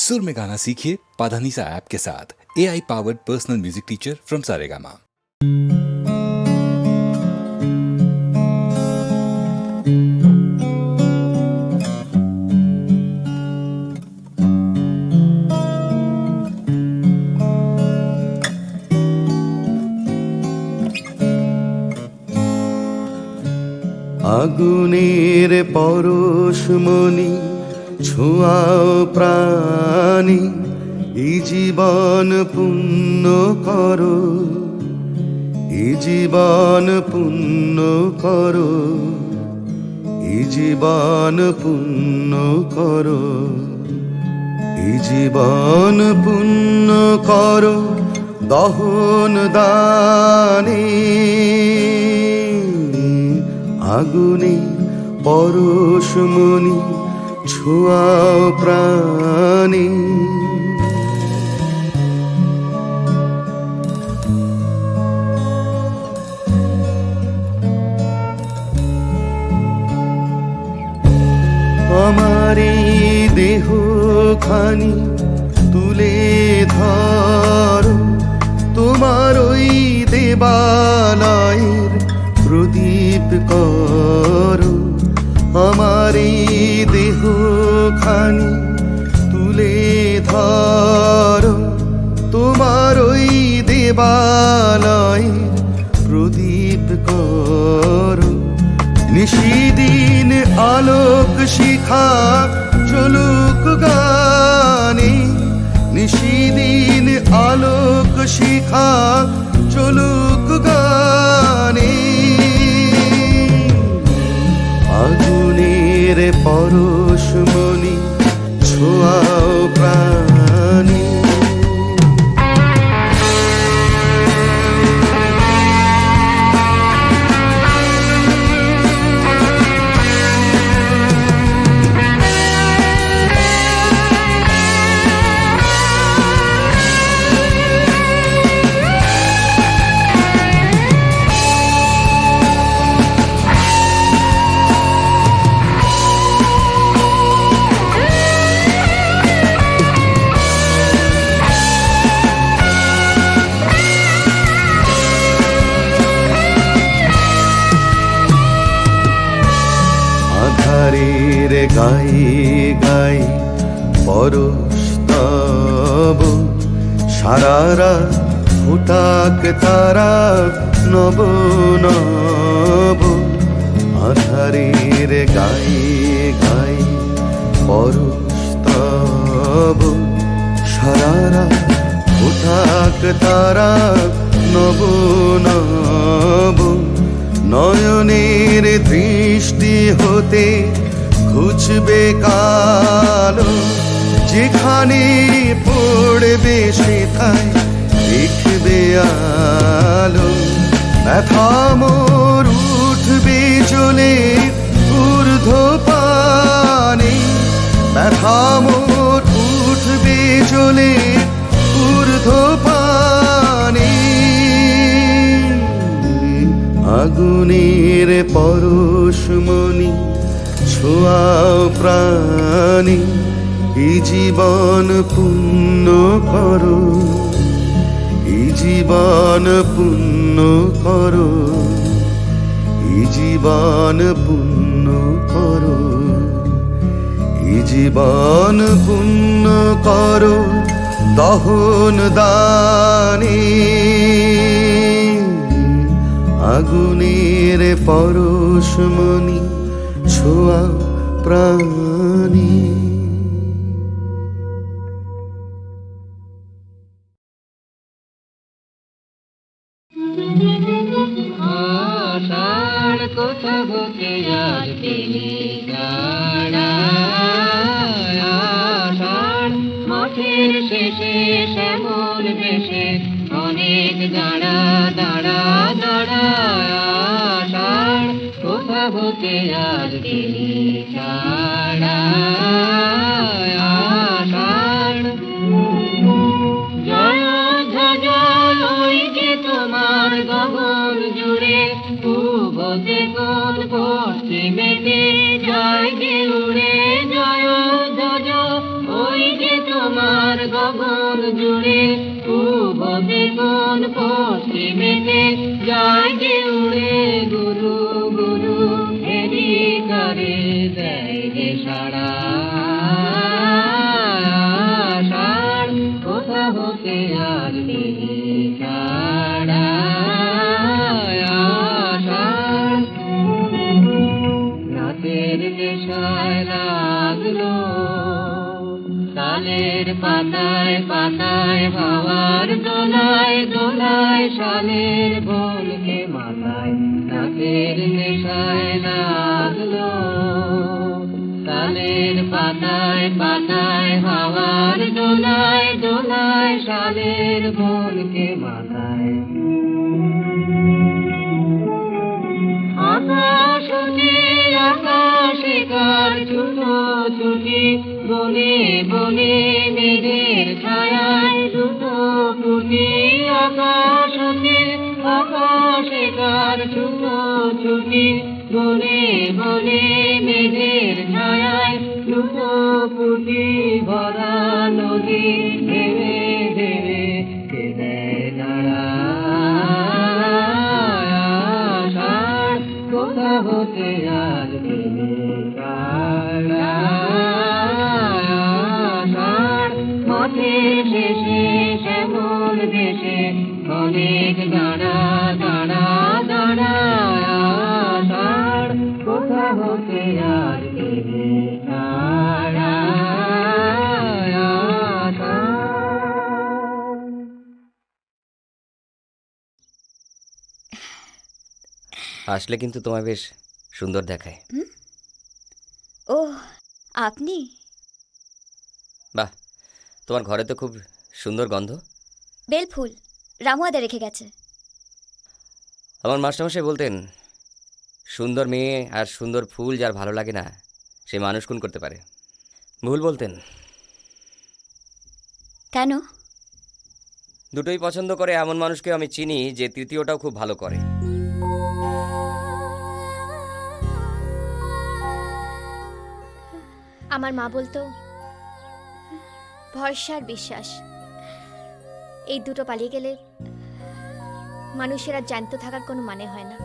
सुर में गाना सीखिए पाधानीसा ऐप के साथ। AI powered personal music teacher from Saregama. আগুনের পরশমণি ছোঁয়াও প্রাণী, এই জীবন পূর্ণ করো, এই জীবন পূর্ণ করো, এই জীবন পূর্ণ করো, এই জীবন পূর্ণ করো দহন দানে। আগুনে পরশমণি ছোঁয়াও প্রাণী, আমার এই দেহ খানি তুলে ধরো, তোমার ওই দেবালয়ের প্রদীপ করো। আমার এই দেহ খানি তুলে ধরো, তোমার ওই দেবালয়ের প্রদীপ করো। নিশিদিন আলোক শিখা জ্বলুক গানে, নিশিদিন আলোক শিখা জ্বলুক গানে। আগুনের পরশমণি ছোঁয়াও প্রাণী, আধারের গায়ে গায়ে পরশ তব, সারারা ফুটাক তারা নব নব। আধারের গায়ে গায়ে পরশ তব, সারারা ফুটাক তারা নব নব। নয়নের দৃষ্টি হতে ঘুচবে কালো, যেখানে পড়বে সেথায় দেখবে আলো। ব্যথা মোর উঠবে চলে ঊর্ধ্ব পানে, ব্যথা মোর উঠবে চলে ঊর্ধ্ব পানে। আগুনের পরশমণি ছোঁয়াও প্রাণী, এই জীবন পূর্ণ করো, এই জীবন পূর্ণ করো, এই জীবন পূর্ণ করো, এই জীবন পূর্ণ করো দহন দানে। আগুনের পরশমণি ছোঁয়া প্রাণী। আষাঢ় কোথা হতে আজ পেলি দাঁড়ায়, আষাঢ় মাঠের শেষে শ্যামল বেশে অনেক দাঁড়া দাঁড়া দাঁড়ায়। আষাঢ় কোথা হতে আজ পেলি দাঁড়ায়, আষাঢ়। জয় ধ্বজ ওই যে তোমার গগন জুড়ে, পূবতে কোন পশ্চিমেতে জয় গে উড়ে। জয় ধ্বজ ওই যে তোমার গগন জুড়ে, পূবতে কোন পশ্চিমেতে যায় যে উড়ে, গুরু গুরু হেরি করে দেয় যে সাড়া। আষাঢ় কোথা হতে আসবে সাড়া। আষাঢ় নাচের নেশায় লাগলো শালের পাতায় পাতায়, হাওয়ার দোলায় দোলায় শালের বনকে মাথায়। নাচের নেশায় লাগলো শালের পাতায় পাতায়, হাওয়ার দোলায় দোলায় শালের বনকে মাথায়। আকাশে আকাশে কার ছুটো ছুটি, বনে বনে মেঘের ছায়ায় ছুটো ছুটি। আকাশে আকাশে কার ছুটো ছুটি, বনে বনে মেঘের ছায়ায় ছুটো ছুটি। ভরা নদী ভেবে ভেবে কেঁদে নাড়া। আষাঢ় কোথা হতে আসবে সাড়া। আষাঢ় মাঠের শেষে শ্যামল দেশে অনেক দাঁড়া দাঁড়া দাঁড়া। আষাঢ় কোথা হতে আসবে সাড়া। আসলে কিন্তু তোমায় বেশ সুন্দর দেখায়। ও আপনি? বাহ, তোমার ঘরে তো খুব সুন্দর গন্ধ। বেলফুল রামুয়াদা রেখে গেছে। আমার মাস্টারমশাই বলতেন, সুন্দর মেয়ে আর সুন্দর ফুল যার ভালো লাগে না সে মানুষ খুন করতে পারে। ভুল বলতেন। কেন? দুটোই পছন্দ করে এমন মানুষকে আমি চিনি যে তৃতীয়টাও খুব ভালো করে। আমার মা বলতো ভরসা আর বিশ্বাস এই দুটো পালিয়ে গেলে মানুষের আর জ্যান্ত থাকার কোনো মানে হয় না।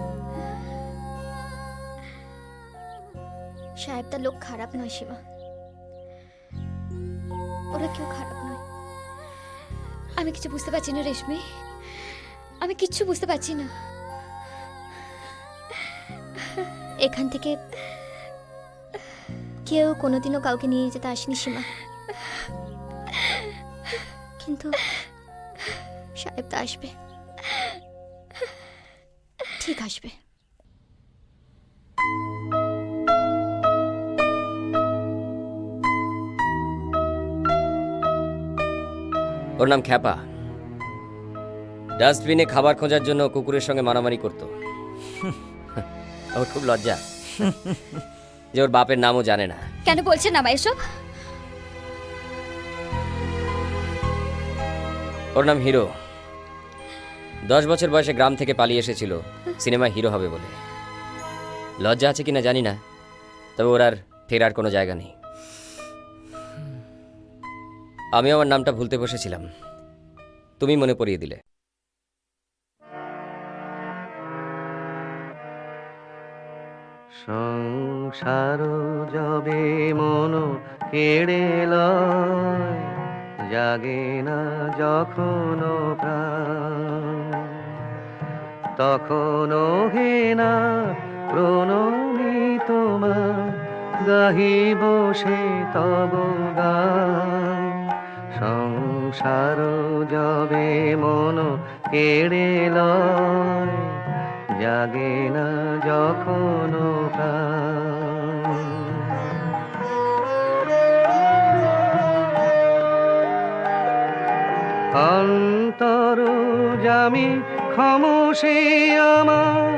সাহেবটা লোক খারাপ নয় সীমা, ওরা কেউ খারাপ নয়। আমি কিছু বুঝতে পারছি না রেশমি, আমি কিচ্ছু বুঝতে পারছি না। এখান থেকে কেউ কোনোদিনও কাউকে নিয়ে যেতে আসেনি সীমা, কিন্তু সাহেব তো আসবে, ঠিক আসবে। ওর নাম খ্যাপা। ডাস্টবিনে খাবার খোঁজার জন্য কুকুরের সঙ্গে মারামারি করত। ওর খুব লজ্জা যে ওর বাপের নামও জানে না। কেন বলছেন না এসব? ওর নাম হিরো। 10 বছর বয়সে গ্রাম থেকে পালিয়ে এসেছিল সিনেমায় হিরো হবে বলে। লজ্জা আছে কিনা জানি না, তবে ওর আর ফেরার কোনো জায়গা নেই। আমি আমার নামটা ভুলতে বসেছিলাম, তুমি মনে পড়িয়ে দিলে। সংসার যবে মন কেড়ে লয়, জাগে না যখন প্রাণ, তখনও হে না প্রণমী তোমার, গাহিব সে তব গান। সংসার যবে মন কেড়ে লয়, জাগে না যখন প্রাণ। অন্তর জামি ক্ষমসে আমার,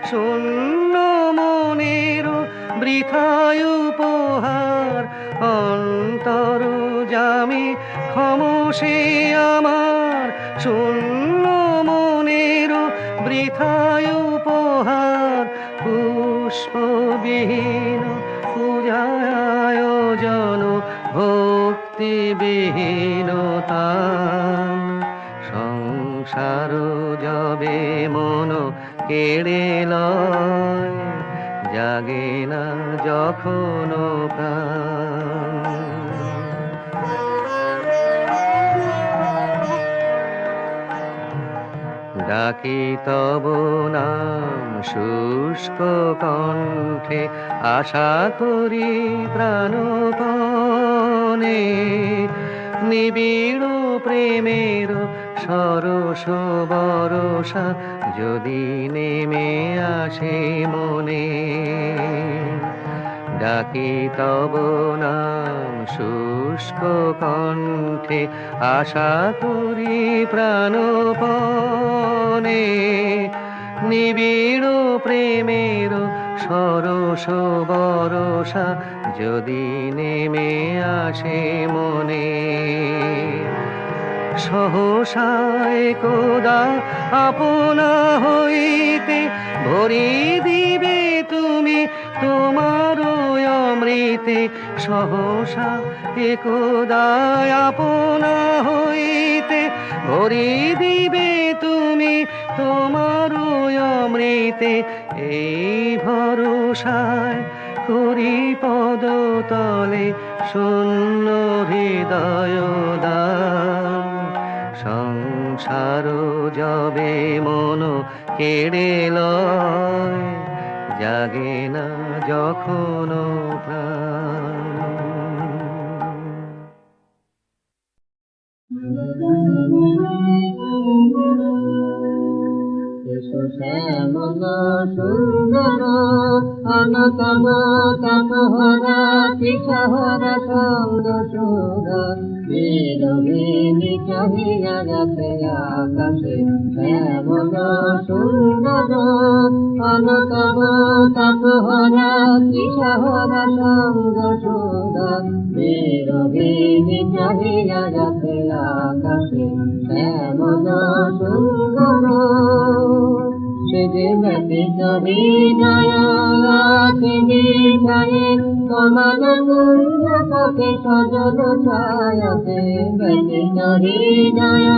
শূন্য মনের বৃথায় উপহার। অন্তর জামি ক্ষমসে আমার, শূন্য মনের বৃথায় উপহার। পুষ্পবিহীন পূজায় আয়োজন, ভক্তি বিহীনতান সংসার যবে মন কেড়ে লয় জাগে না যখন প্রাণ ডাকি তব নাম শুষ্ক কণ্ঠে আশা করি প্রাণপণে নিবিড় প্রেমের সরস বরষা যদি নেমে আসে মনে ডাকি তব নাম শুষ্ক কণ্ঠে আশা করি প্রাণপণে নিবিড় প্রেমের সরস বরষা যদি নেমে আসে মনে সহসায় কোদা আপনা হইতে ভরি দিবে তুমি তোমার অমৃতে সহসা একদা আপনা হইতে ভরি দিবে তুমি তোমার অমৃতে এই ভরসায় করি পদতলে শূন্য হৃদয় দান সংসার যবে মন কেড়ে লয় জাগে না যখন প্রাণ শ্যামল সুন্দর অনতম তপহরা তিসহরা সঙ্গ সুর বিরোহিণী চাহিয়া যাতে আকাশে শ্যামল সুন্দর অনতম তপহরা তিসহরা সঙ্গ সুর বিরোহিণী চাহিয়া যাতে আকাশে শ্যামল সুন্দর সেজে ব্যতীত হৃদয় আছে বিধায়ে কমল কুঞ্জ পথে সজল ছায়াতে ব্যতীত হৃদয়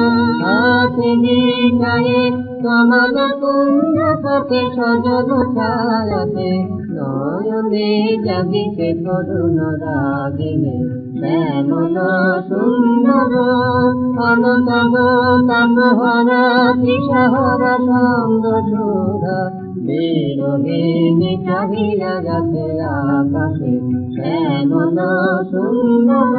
আছে বিধায়ে কমল কুঞ্জ পথে সজল ছায়াতে নয়নে জাগিতে করুণ রাগিনে শ্যামল সুন্দর অনতম তপহরা তিসহরা সঙ্গ সুর বিরোহিণী চাহিয়া যাতে আকাশে শ্যামল সুন্দর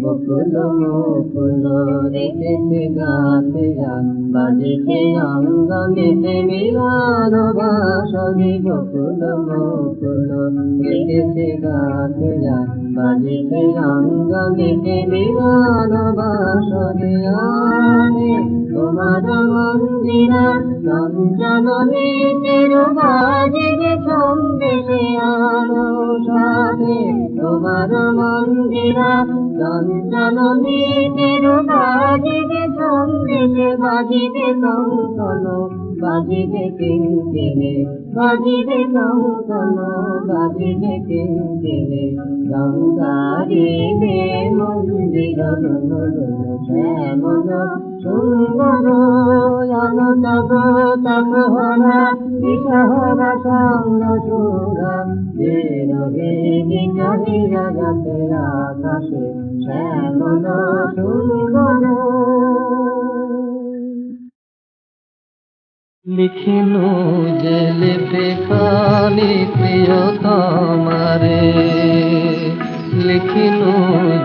বকুল মুকুল রেখেছে গাছে বাজিতে অঙ্গনেতে মিলন বাসরি বকুল মুকুল রেখেছে গাছে বাজিতে অঙ্গনেতে মিলন বাসরি আনে তোমার মন্দিরা চঞ্চলনে তেরো বাজিবে সন্দেশে আলো সাথে তোমার মন্দিরা চঞ্চলনে তেরো বাজিবে সন্দেশে বাজিবে কঙ্কন বাজিবে কিঙ্কিণে বাজিবে কঙ্কন বাজিবে কিঙ্কিণে গঙ্গারিবে মন্দির শ্যামল সুন্দর অনতব তপহরা তিসহরা সঙ্গ সুর বিরোহিণী চাহিয়া যাতে আকাশে শ্যামল সুন্দর লিখিনু যে লিপে খানি প্রিয়তমারে লিখিনু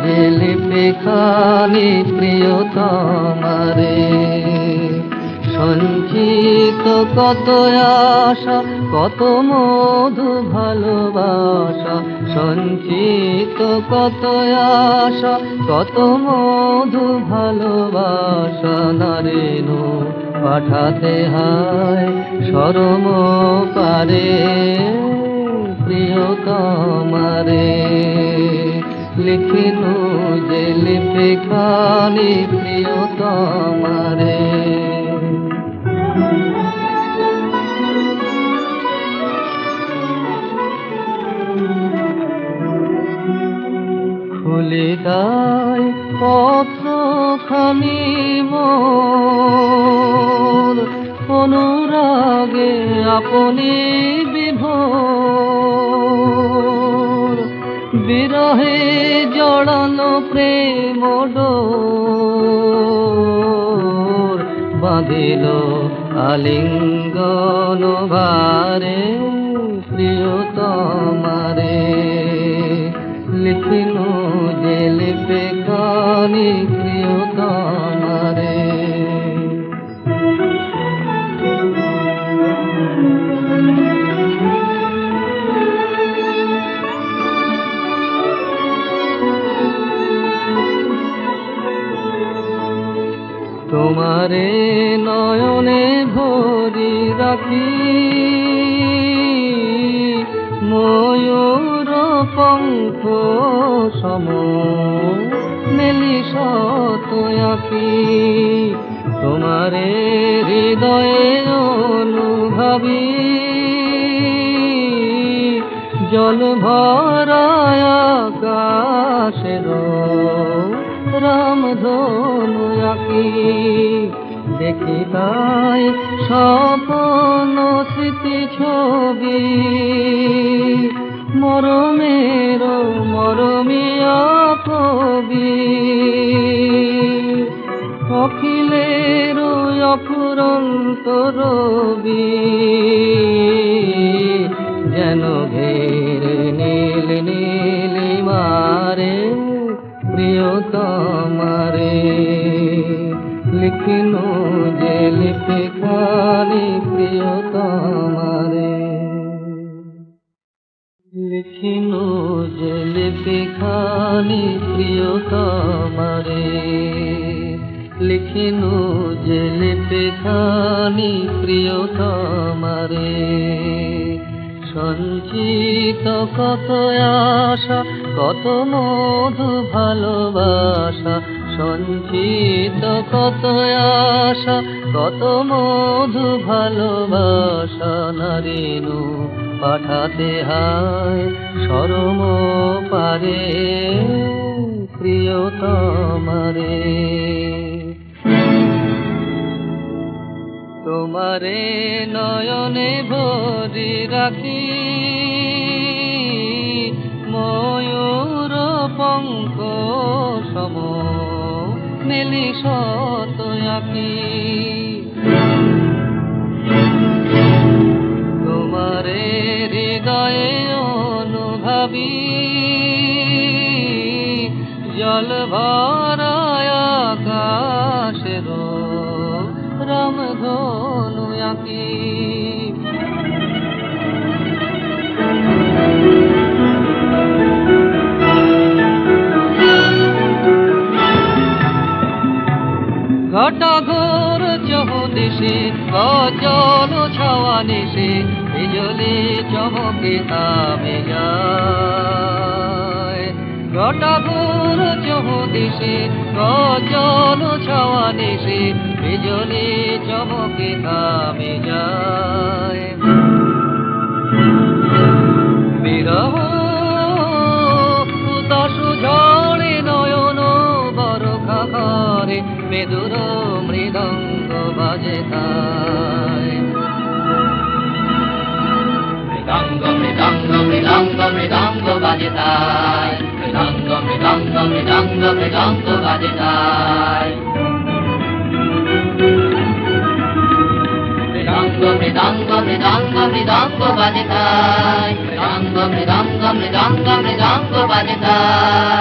যে লিপে খানি প্রিয়তমারে সঞ্চিত কত আশা কত মধু ভালোবাসা সঞ্চিত কত আশা কত মধু ভালোবাসা নারেনু পাঠাতে হয় শরম পারে প্রিয়তমারে লিখিনু যে লিপে খানি প্রিয়তমারে তাই পত্রখানি মোর অনুরাগে আপনি বিভোর, বিরহে জড়ানো প্রেম ডোর বাঁধিল আলিঙ্গন ভারে প্রিয়তমারে। লিখিনু যে লিপে খানি প্রিয়তমারে। তোমারে নয়নে ভরি রাখি ময়ূর পঙ্খ সম মেলি শত আঁকি। তোমারে হৃদয়ে অনুভাবি জল ভরায় আকাশের রামধনু আঁকি। দেখি তাই স্বপ্ন স্মৃতি ছবি মরমের মরমিয়া কবি। অখিলের অফুরন্ত রবি যেন ঘেরে নীল নীলিমারে প্রিয়তমারে। লিখিনু যে লিপি খানি প্রিয়তমারে। লিখিনু যে লিপি খানি প্রিয়তমারে। লিখিনু যে লিপি খানি প্রিয়তমারে। সঞ্চিত কত আশা কত মধু ভালোবাসা, সঞ্চিত কত আশা কত মধু ভালোবাসা। নারিনু পাঠাতে হায় শরম পারে প্রিয়তমারে। তোমারে নয়নে ভরি রাখি ময়ূর পঙ্খ সম মেলি শত আঁকি। তোমারে হৃদয়ে অনুভাবি জল ভরায় আকাশের রামধনু আঁকি। ঘটা ঘোর চৌদিশে গজল ছাওয়া নিশে বিজলি চমকে থামে যায়। ঘটা ঘোর চৌদিশে গজল ছাওয়া নিশে বিজলি চমকে থামে যায়। বিরহ উদাসু ঝড়ে নয়ন বরখা করে মেদুর মৃদঙ্গ বাজে তাই। মৃদঙ্গ মৃদঙ্গ মৃদঙ্গ মৃদঙ্গ বাজে তাই। মৃদঙ্গ মৃদঙ্গ মৃদঙ্গ মৃদঙ্গ বাজে তাই। মৃদঙ্গ মৃদঙ্গ মৃদঙ্গ মৃদঙ্গ বাজে তাই। মৃদঙ্গ মৃদঙ্গ মৃদঙ্গ মৃদঙ্গ বাজে তাই।